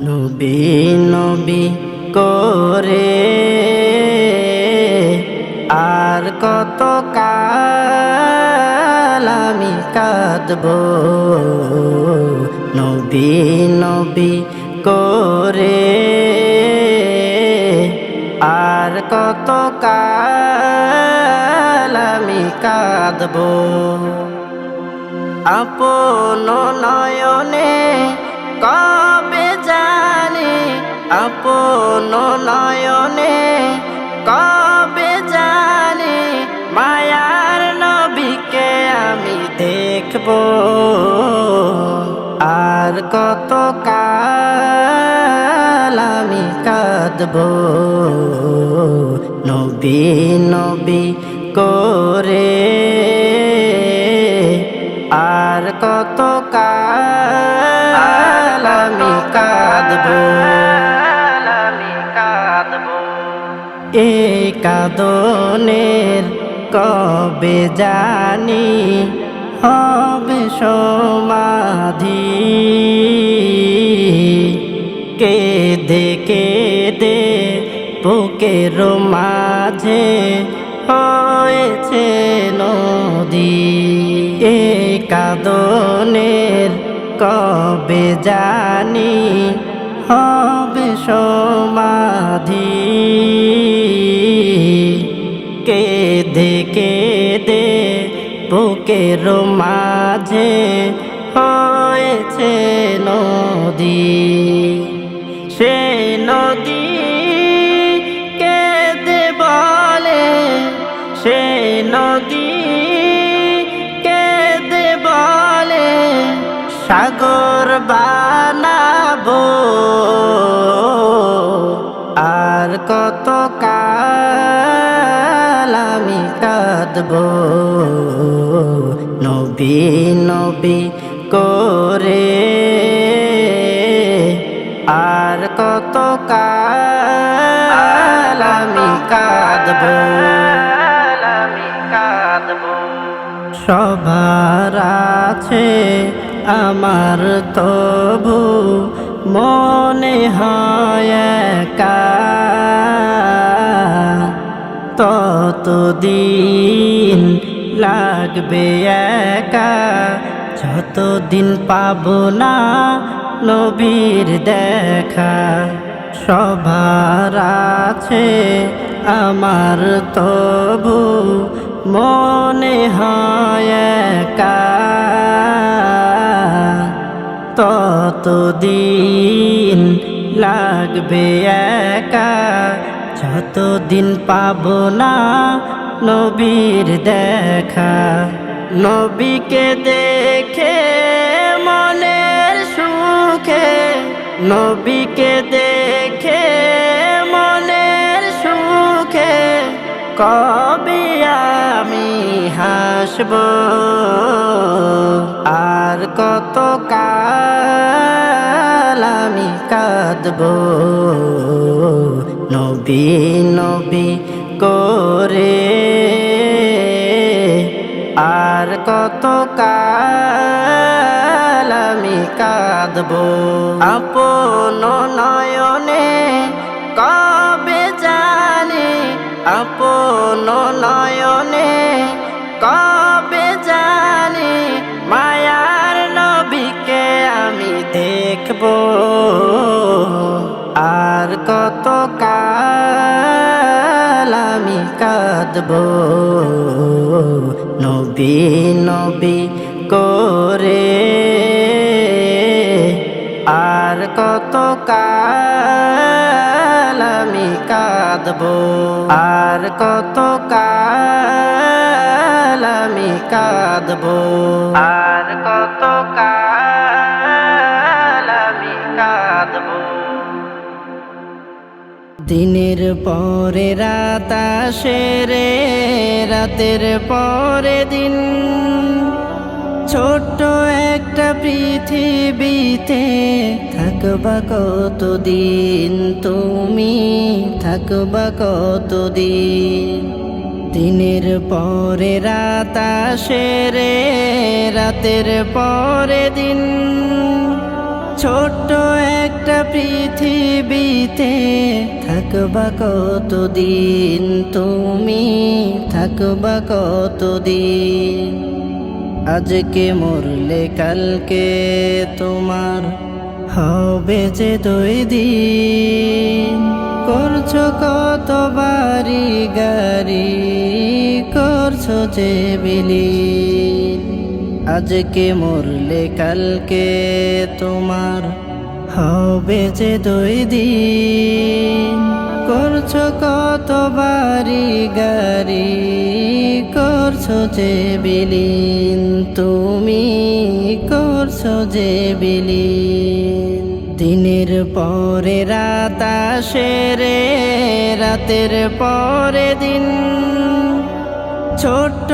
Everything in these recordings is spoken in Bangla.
নবী নবী করে আর কত কাল আমি কাঁদব, নবী নবী করে আর কত কাল আমি কাঁদব। আপন নয়নে কবে জানি, আপন নয়নে কবে জানি মায়ার নবীকে আমি দেখব। আর কত কাল আমি কাঁদব, নবী নবী করে আর কত কাল আমি কাঁদব। এই কাঁদনের কবে জানি হবে সমাধি, কেঁদে কেঁদে বুকের মাঝে হয়েছে নদী। এই কাঁদনের কবে জানি হবে সমাধি, কেঁদে কেঁদে বুকের মাঝে হয়েছে নদী। সে নদী কেঁদে বলে, সে নদী কেঁদে বলে সাগর বানাবো। আর কত কাল আমি কাঁদব, নবী নবী করে আর কত কাল আমি কাঁদব। সবার আছে আমার তবু মনে হয় একা, ততদিন লাগবে একা যতদিন পাবো না নবীর দেখা। সবার আছে আমার তবু মনে হয় একা, ততদিন লাগবে একা যতদিন পাবো না নবীর দেখা। নবীকে দেখে মনের সুখে, নবীকে দেখে মনের সুখে কবে আমি হাসব। আর কত কাল আমি কাঁদব, নবী নবী করে আর কত কাল আমি কাঁদব। আপন নয়নে কবে জানি, আপন নয়নে কবে জানি মায়ার নবীকে আমি দেখব। আর কত কাল আমি কাঁদব, নবী নবী করে আর কত কাল আমি কাঁদব। আর কত কাল আমি কাঁদব। আর কত কাল আমি কাঁদব। দিনের পরে রাত আসে রে, রাতের পরে দিন, ছোট্ট একটা পৃথিবীতে থাকবা কতদিন, তুমি থাকবা কতদিন। দিনের পরে রাত আসে রে, রাতের পরে দিন ছোট্ট একটা পৃথিবীতে থাকবা কতদিন তুমি থাকবা কতদিন আজকে মরলে কালকে তোমার হবে যে 2 দিন করছো কত বাড়ি গাড়ি করছো যে বিলীন আজকে মরলে কালকে তোমার হবে যে 2 দিন করছো কত বাড়ি গাড়ি করছো যে বিলীন তুমি করছো যে বিলীন দিনের পরে রাত আসে রে রাতের পরে দিন ছোট্ট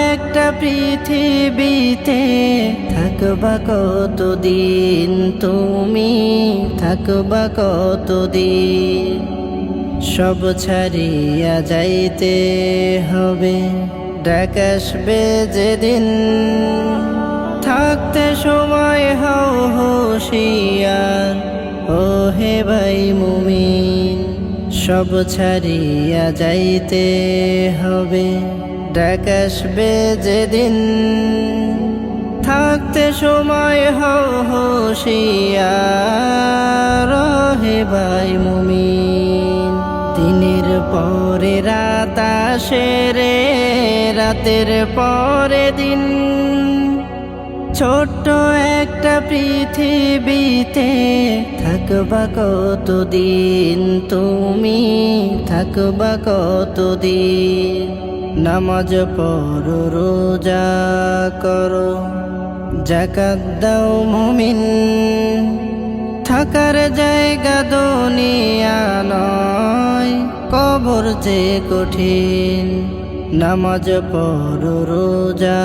একটা পৃথিবীতে থাকবা কতদিন তুমি থাকবা কতদিন সব ছাড়িয়া যাইতে হবে ডাক আসবে যেদিন থাকতে সময় হও হুঁশিয়ার ও হে ভাই মুমিন সব ছাড়িয়া যাইতে হবে ডাক আসবে যেদিন থাকতে সময় হও হুঁশিয়ার ও হে ভাই মুমিন দিনের পরে রাত আসে রে রাতের পরে দিন ছোট্ট একটা পৃথিবীতে থাকবা কতদিন তুমি থাকবা কতদিন নামাজ পড়ো রোজা করো যাকাত দাও মুমিন থাকার জায়গা দুনিয়া নয় কবর যে কঠিন নামাজ পড়ো রোজা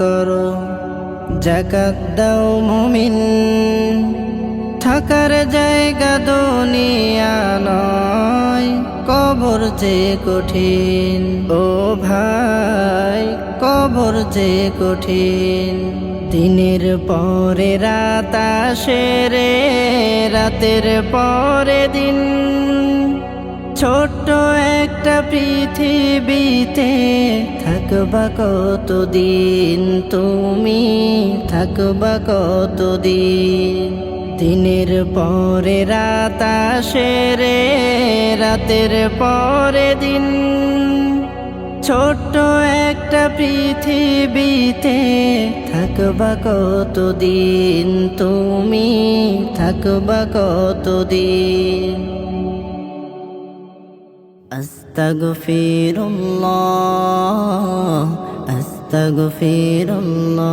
করো যাকাত দাও মুমিন থাকার জায়গা দুনিয়া নয় কবর যে কঠিন ও ভাই কবর যে কঠিন দিনের পরে রাত আসে রে রাতের পরে দিন ছোট্ট একটা পৃথিবীতে থাকবা কতদিন তুমি থাকবা কতদিন দিনের পরে রাত আসে রে রাতের পরে দিন ছোট্ট একটা পৃথিবীতে থাকবা কতদিন তুমি থাকবা কতদিন আস্তাগফিরুল্লাহ আস্তাগফিরুল্লাহ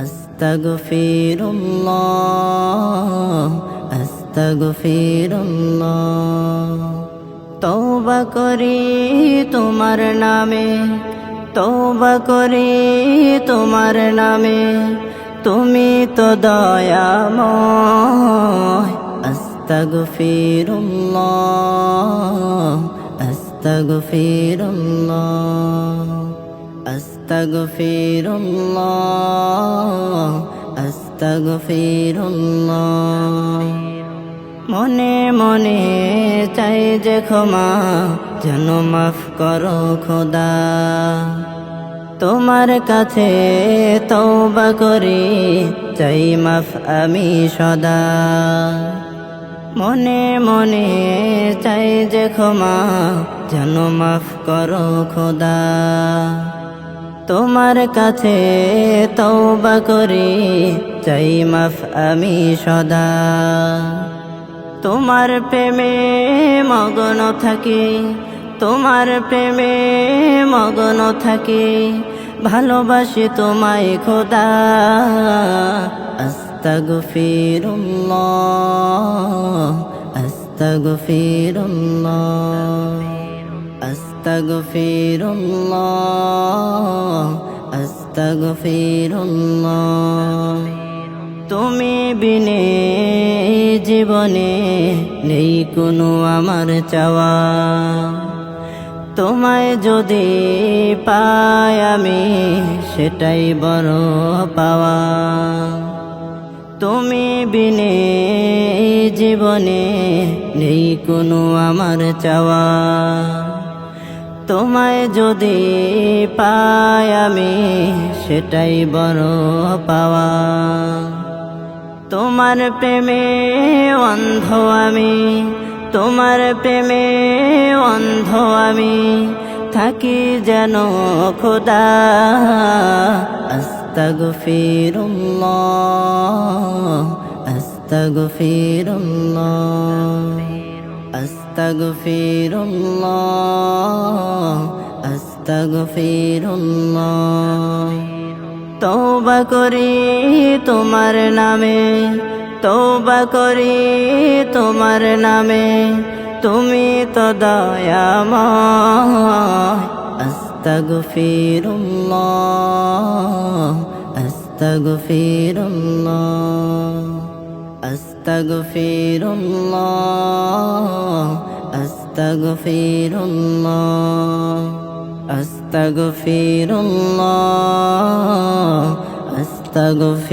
আস্তাগফিরুল্লাহ আস্তাগফিরুল্লাহ তওবা করি তোমার নামে তওবা করি তোমার নামে তুমি তো দয়াময় আস্তাগফিরুল্লাহ আস্তাগফিরুল্লাহ আস্তাগফিরুল্লাহ আস্তাগফিরুল্লাহ মনে মনে চাই যে ক্ষমা যেন মাফ করো খোদা তোমার কাছে তওবা করি চাই মাফ আমি সদা মনে মনে চাই যে ক্ষমা যেন মাফ করো খোদা তোমার কাছে তওবা করি চাই মাফ আমি সদা তোমার প্রেমে মগ্ন থাকি তোমার প্রেমে মগ্ন থাকি ভালোবাসি তোমায় খোদা আস্তাগফিরুল্লাহ আস্তাগফিরুল্লাহ আস্তাগফিরুল্লাহ আস্তাগফিরুল্লাহ তুমি বিনে জীবনে নেই কোনো আমার চাওয়া তোমায় যদি পাই আমি সেটাই বড় পাওয়া। তুমি বিনে এই জীবনে নেই কোনো আমার চাওয়া। তোমায় যদি পাই আমি সেটাই বড় পাওয়া। তোমার প্রেমে অন্ধ আমি, তোমার প্রেমে অন্ধ আমি, থাকি যেন খোদা। আস্তাগফিরুল্লাহ, আস্তাগফিরুল্লাহ, আস্তাগফিরুল্লাহ, আস্তাগফিরুল্লাহ। তওবা করি তোমার নামে, তওবা করি তোমার নামে, তুমি তো দয়াময়। আস্তাগফিরুল্লাহ, আস্তাগফিরুল্লাহ, আস্তাগফিরুল্লাহ, আস্তাগফিরুল্লাহ, আস্তাগফিরুল্লাহ, আস্তাগফিরুল্লাহ।